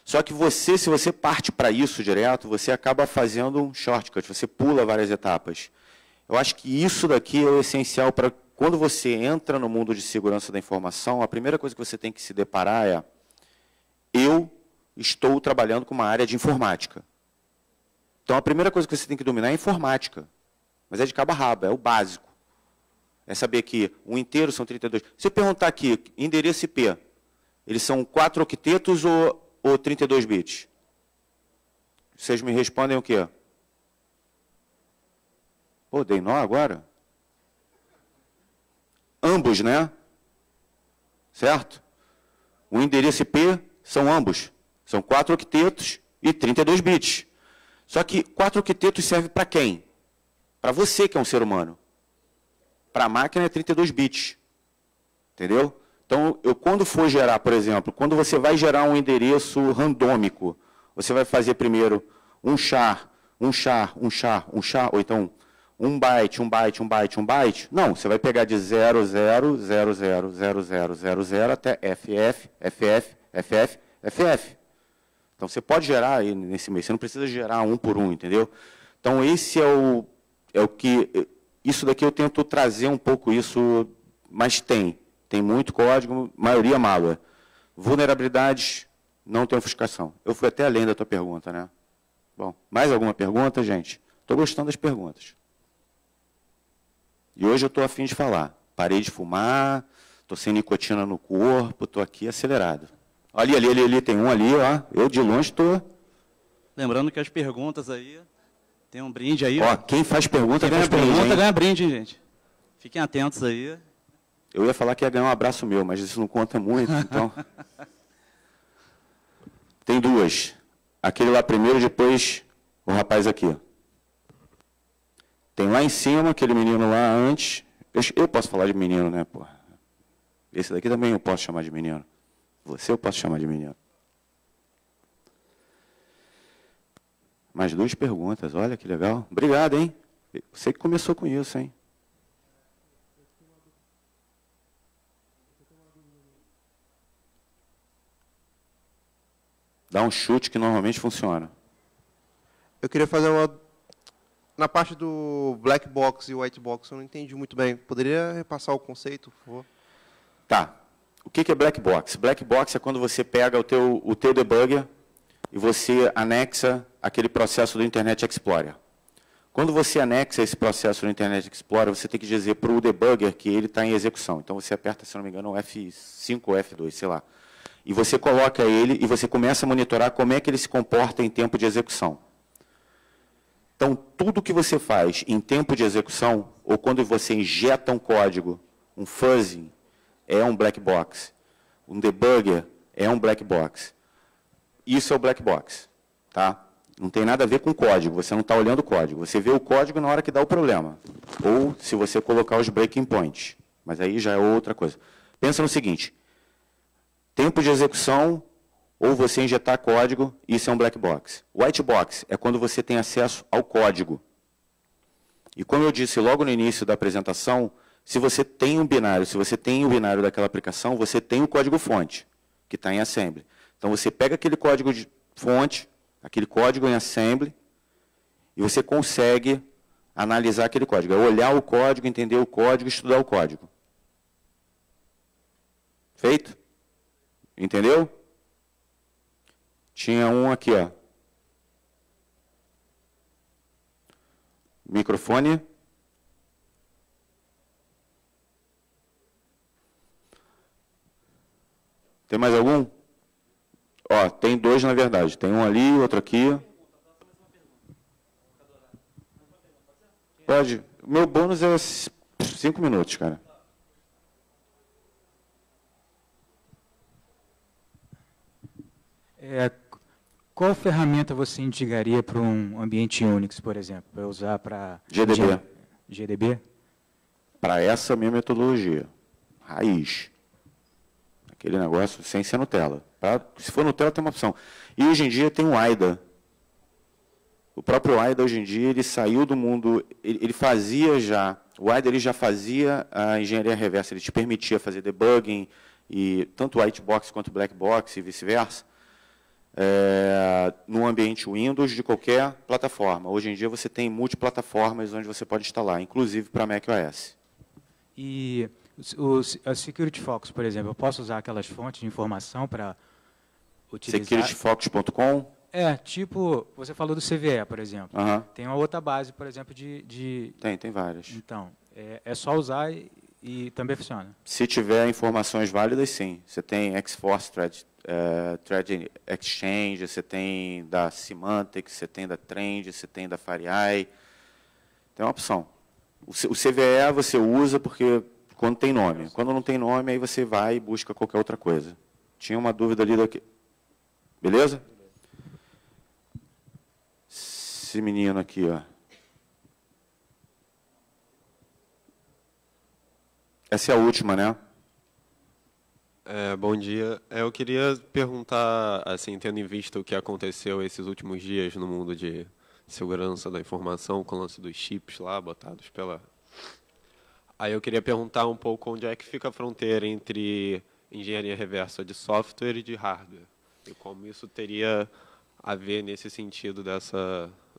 Só que você, se você parte para isso direto, você acaba fazendo um shortcut, você pula várias etapas. Eu acho que isso daqui é o essencial para quando você entra no mundo de segurança da informação, a primeira coisa que você tem que se deparar é: eu estou trabalhando com uma área de informática. Então, a primeira coisa que você tem que dominar é a informática. Mas é de cabo a rabo, é o básico. É saber que o inteiro são 32. Se eu perguntar aqui, endereço IP, eles são 4 octetos ou 32 bits? Vocês me respondem o quê? Pô, dei nó agora? Ambos, né? Certo? O endereço IP são ambos. São 4 octetos e 32 bits. Só que 4 octetos serve para quem? Para você, que é um ser humano. Para a máquina é 32 bits. Entendeu? Então, quando for gerar, por exemplo, quando você vai gerar um endereço randômico, você vai fazer primeiro um char, ou então 1 byte, 1 byte, 1 byte, 1 byte. Não, você vai pegar de 00, 00, 00, 00, 00 até FF, FF, FF, FF. Então, você pode gerar aí nesse meio, você não precisa gerar um por um, entendeu? Então, esse é o que... Isso daqui eu tento trazer um pouco isso, mas tem muito código, maioria malware. Vulnerabilidades, não tem ofuscação. Eu fui até além da tua pergunta, né? Bom, mais alguma pergunta, gente? Estou gostando das perguntas. E hoje eu estou a fim de falar. Parei de fumar, estou sem nicotina no corpo, estou aqui acelerado. Ali, tem um ali, ó. Eu de longe estou... Lembrando que as perguntas aí, tem um brinde aí. Ó, quem faz pergunta ganha brinde, pergunta ganha brinde, gente. Fiquem atentos aí. Eu ia falar que ia ganhar um abraço meu, mas isso não conta muito, então... Tem duas. Aquele lá primeiro, depois o rapaz aqui. Tem lá em cima, aquele menino lá antes. Eu posso falar de menino, né, pô? Esse daqui também eu posso chamar de menino. Você eu posso chamar de menino. Mais duas perguntas, olha que legal. Obrigado, hein? Você que começou com isso, hein? Dá um chute que normalmente funciona. Eu queria fazer uma... Na parte do black box e white box, eu não entendi muito bem. Poderia repassar o conceito, por favor? Tá. O que é black box? Black box é quando você pega o teu debugger e você anexa aquele processo do Internet Explorer. Quando você anexa esse processo do Internet Explorer, você tem que dizer para o debugger que ele está em execução. Então, você aperta, se não me engano, o F5 ou F2, sei lá. E você coloca ele e você começa a monitorar como é que ele se comporta em tempo de execução. Então, tudo que você faz em tempo de execução, ou quando você injeta um código, um fuzzing, é um black box. Um debugger é um black box. Isso é o black box. Tá? Não tem nada a ver com código, você não está olhando o código. Você vê o código na hora que dá o problema. Ou se você colocar os breaking points. Mas aí já é outra coisa. Pensa no seguinte, tempo de execução, ou você injetar código, isso é um black box. White box é quando você tem acesso ao código. E como eu disse logo no início da apresentação, se você tem um binário, se você tem o binário daquela aplicação, você tem o código-fonte, que está em assembly. Então, você pega aquele código de fonte, aquele código em assembly, e você consegue analisar aquele código. É olhar o código, entender o código, estudar o código. Feito? Entendeu? Tinha um aqui, ó. Microfone. Tem mais algum? Ó, tem dois, na verdade. Tem um ali, outro aqui. Pode. O meu bônus é 5 minutos, cara. Qual ferramenta você indicaria para um ambiente Unix, por exemplo, para usar para... GDB. GDB? Para essa minha metodologia. Raiz. Aquele negócio sem ser Nutella. Se for Nutella, tem uma opção. E hoje em dia tem o AIDA. O próprio AIDA, hoje em dia, ele saiu do mundo, ele fazia já, o AIDA ele já fazia a engenharia reversa, ele te permitia fazer debugging, e tanto o white box quanto o black box e vice-versa, no ambiente Windows de qualquer plataforma. Hoje em dia você tem multiplataformas onde você pode instalar, inclusive para macOS. E a Security Focus, por exemplo, eu posso usar aquelas fontes de informação para utilizar? SecurityFocus.com? Tipo, você falou do CVE, por exemplo. Tem uma outra base, por exemplo, de... Tem várias. Então, é só usar e também funciona? Se tiver informações válidas, sim. Você tem X-Force Threat Exchange, você tem da Symantec, você tem da Trend, você tem da FireEye. Tem uma opção. O CVE você usa porque quando tem nome. Quando não tem nome, aí você vai e busca qualquer outra coisa. Tinha uma dúvida ali daqui. Beleza? Esse menino aqui, ó. Essa é a última, né? Bom dia. Eu queria perguntar, assim, tendo em vista o que aconteceu esses últimos dias no mundo de segurança da informação, com o lance dos chips lá, botados pela... Aí eu queria perguntar um pouco onde é que fica a fronteira entre engenharia reversa de software e de hardware, e como isso teria a ver nesse sentido desses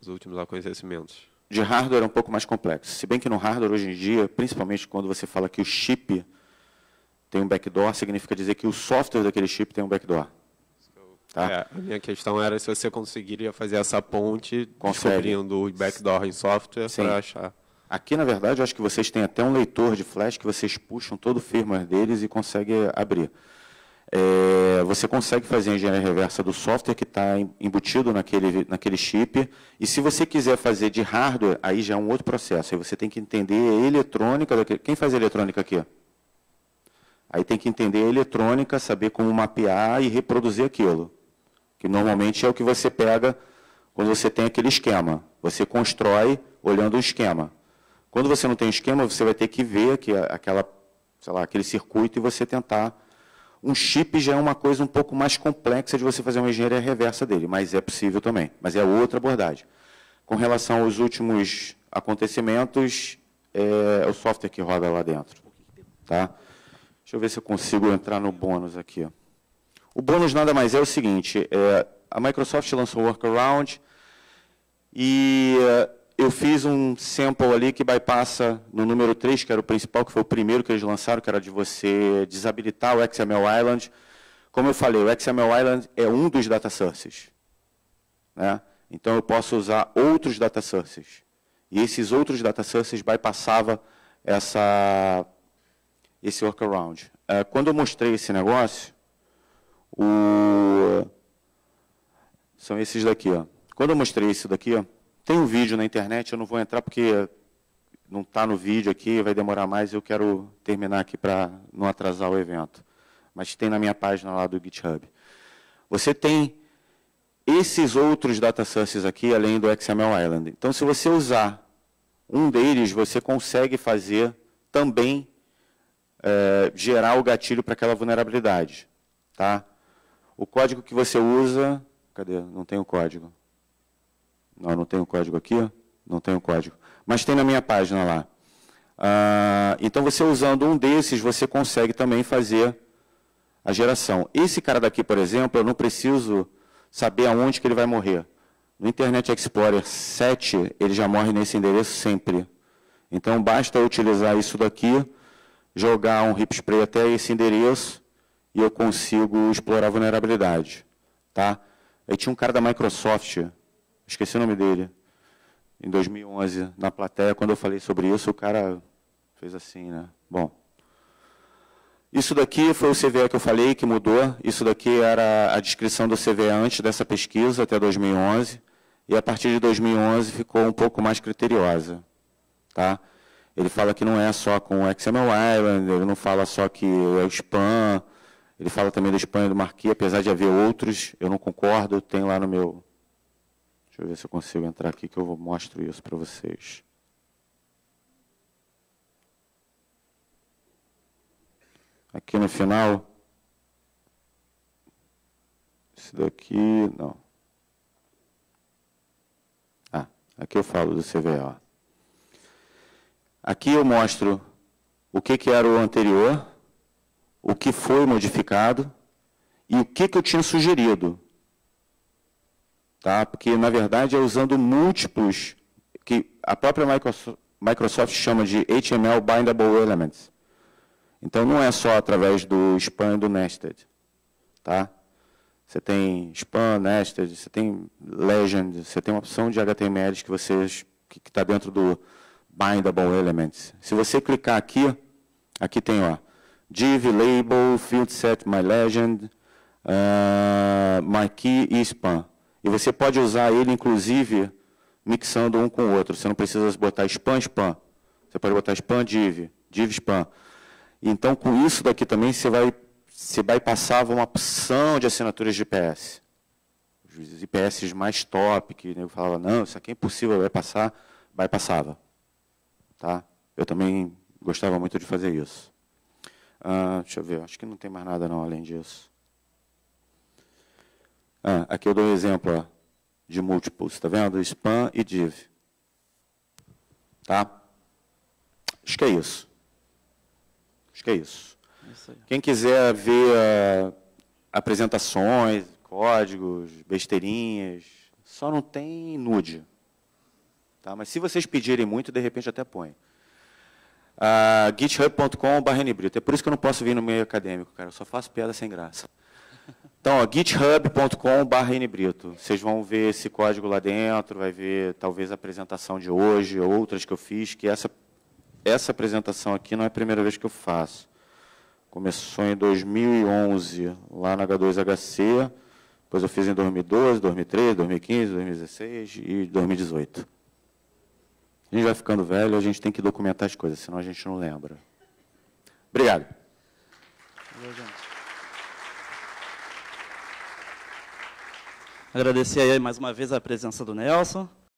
últimos acontecimentos. De hardware é um pouco mais complexo. Se bem que no hardware, hoje em dia, principalmente quando você fala que o chip tem um backdoor, significa dizer que o software daquele chip tem um backdoor. Tá? A minha questão era se você conseguiria fazer essa ponte descobrindo o backdoor em software para achar. Aqui, na verdade, eu acho que vocês têm até um leitor de flash que vocês puxam todo o firmware deles e conseguem abrir. Você consegue fazer a engenharia reversa do software que está embutido naquele chip, e se você quiser fazer de hardware, aí já é um outro processo. Aí você tem que entender a eletrônica daquele... Quem faz a eletrônica aqui? Aí tem que entender a eletrônica, saber como mapear e reproduzir aquilo. Que normalmente é o que você pega quando você tem aquele esquema. Você constrói olhando o esquema. Quando você não tem esquema, você vai ter que ver aquele circuito e você tentar... Um chip já é uma coisa um pouco mais complexa de você fazer uma engenharia reversa dele, mas é possível também. Mas é outra abordagem. Com relação aos últimos acontecimentos, é o software que roda lá dentro. Tá? Deixa eu ver se eu consigo entrar no bônus aqui. O bônus nada mais é o seguinte, a Microsoft lançou o Workaround e eu fiz um sample ali que bypassa no número 3, que era o principal, que foi o primeiro que eles lançaram, que era de você desabilitar o XML Island. Como eu falei, o XML Island é um dos data sources, né? Então eu posso usar outros data sources. E esses outros data sources bypassavam esse workaround. Quando eu mostrei esse negócio, são esses daqui, ó. Quando eu mostrei isso daqui, ó, tem um vídeo na internet, eu não vou entrar porque não está no vídeo aqui, vai demorar mais, eu quero terminar aqui para não atrasar o evento. Mas tem na minha página lá do GitHub. Você tem esses outros data sources aqui, além do XML Island. Então, se você usar um deles, você consegue fazer também gerar o gatilho para aquela vulnerabilidade. Tá? O código que você usa... Cadê? Não tem o código. Não tem o código aqui? Não tem o código. Mas tem na minha página lá. Então, você usando um desses, você consegue também fazer a geração. Esse cara daqui, por exemplo, eu não preciso saber aonde que ele vai morrer. No Internet Explorer 7, ele já morre nesse endereço sempre. Então, basta eu utilizar isso daqui, jogar um RIP spray até esse endereço, e eu consigo explorar a vulnerabilidade. Tá? Aí tinha um cara da Microsoft... Esqueci o nome dele, em 2011, na plateia, quando eu falei sobre isso, o cara fez assim, né? Bom, isso daqui foi o CVE que eu falei, que mudou. Isso daqui era a descrição do CVE antes dessa pesquisa, até 2011, e a partir de 2011 ficou um pouco mais criteriosa. Tá? Ele fala que não é só com o XML Island, ele não fala só que é o spam, ele fala também do spam e do marquee, apesar de haver outros, eu não concordo, tem lá no meu... Deixa eu ver se eu consigo entrar aqui, que eu mostro isso para vocês. Aqui no final. Esse daqui, não. Aqui eu falo do CVE. Aqui eu mostro o que era o anterior, o que foi modificado e o que eu tinha sugerido. Tá? Porque, na verdade, é usando múltiplos, que a própria Microsoft chama de HTML Bindable Elements. Então, não é só através do span e do nested. Tá? Você tem span, nested, você tem legend, você tem uma opção de HTML que está dentro do Bindable Elements. Se você clicar aqui, aqui tem ó, div, label, field set, my legend, my key e span. E você pode usar ele, inclusive, mixando um com o outro. Você não precisa botar span, span. Você pode botar span, div, div, span. Então, com isso daqui também, você bypassava uma opção de assinaturas de IPS. Os IPS mais top, que eu falava, não, isso aqui é impossível bypassava. Tá? Eu também gostava muito de fazer isso. Deixa eu ver, acho que não tem mais nada não além disso. Aqui eu dou um exemplo ó, de múltiplos, está vendo? Span e div. Tá? Acho que é isso. Acho que é isso. Quem quiser ver apresentações, códigos, besteirinhas, só não tem nude. Tá? Mas se vocês pedirem muito, de repente até põe. github.com/nbrito. É por isso que eu não posso vir no meio acadêmico, cara. Eu só faço piada sem graça. Então, github.com/nbrito. Vocês vão ver esse código lá dentro, vai ver talvez a apresentação de hoje, outras que eu fiz, que essa apresentação aqui não é a primeira vez que eu faço. Começou em 2011, lá na H2HC, depois eu fiz em 2012, 2013, 2015, 2016 e 2018. A gente vai ficando velho, a gente tem que documentar as coisas, senão a gente não lembra. Obrigado. Valeu, gente. Agradecer aí mais uma vez a presença do Nelson.